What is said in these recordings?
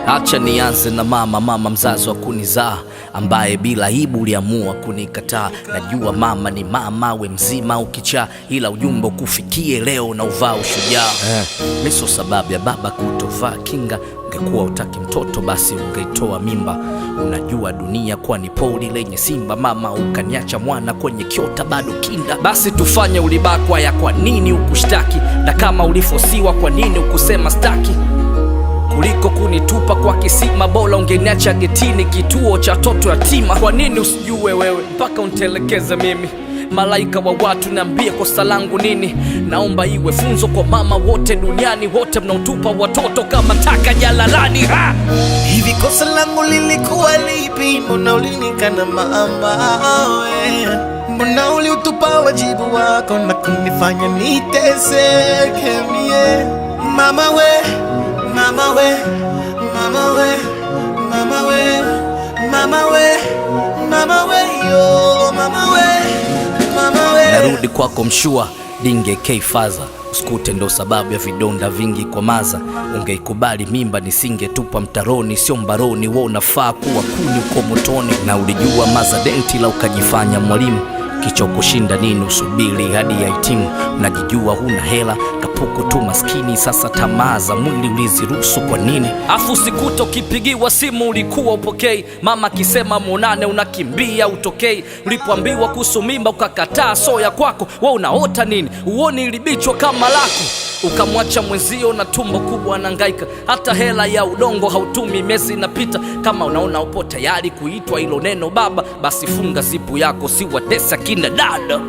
Acha nianze na mama mzazi wa kunizaa, ambaye bila aibu uliamua kunikataa. Najua mama ni mama, we mzima ukichaa, ila ujumbe kufikie leo na uvaa ushujaa. Miso sababu ya baba kutovaa kinga, ungekuwa utaki mtoto basi ungeitoa mimba. Unajua dunia kwa ni poli lenye simba, mama ukaniacha mwana kwenye kiota bado kinda. Basi tufanye ulibakwa ya kwa nini ukushtaki, na kama ulifosiwa kwa nini ukusema staki. Kuliko kunitupa kwa kisima, bora ungeniacha getini, kituo cha toto yatima. Kwa nini usijue wewe mpaka untelekeze mimi? Malaika wa watu niambie kosa langu nini? Naomba iwe funzo kwa mama wote duniani, wote mnaotupa watoto kama taka jalalani. Hivi kosa langu lilikuwa lipi? Mbona ulinikana mama? Mbona uliutupa wajibu wako na kunifanya niteseke mie? Mama we, mama we, mama we, mama we, mama we, mama we, yo, mama we, mama we. Narudi kwako mshua dinge keifaza, usikute ndo sababu ya vidonda vingi kwa maza. Ungeikubali mimba nisingetupa mtaroni, sio mbaroni. Wewe unafaa kuwa kuni uko motoni, na ulijua maza denti la ukajifanya mwalimu. Kicho kushinda nini usubiri hadi ya hitimu? Unajijua huna hela kapuku tu maskini, sasa tamaa za mwili uliziruhusu kwa nini? Afu sikuta ukipigiwa simu ulikuwa upokei, mama kisema muonane unakimbia utokei. Ulipoambiwa kuhusu mimba ukakataa, soya kwako wewe unaota nini? Uoni ilibichwa kama lako, ukamwacha mwenzio na tumbo kubwa anangaika. Hata hela ya udongo hautumi, miezi inapita. Kama unaona upo tayari kuitwa hilo neno baba, basi funga zipu yako, si watesa kina dada.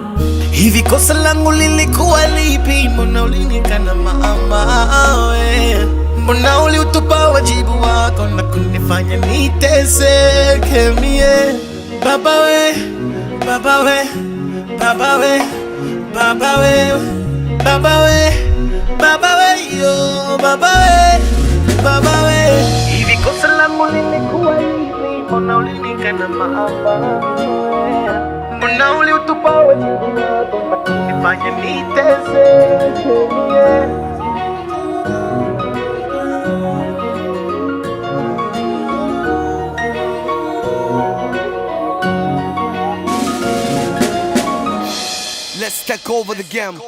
Hivi kosa langu lilikuwa lipi? Mbona ulinikana mama we? Mbona uliutupa wajibu wako na kunifanya niteseke mie? Baba we, baba we, baba we, baba we, baba we, baba we, yo, baba we, baba we. Hivi kosa langu lilikuwa lipi? Mbona ulinikana mama? Mbona uliutupa wajibu wako na kunifanya niteseke mie? Let's take over the game.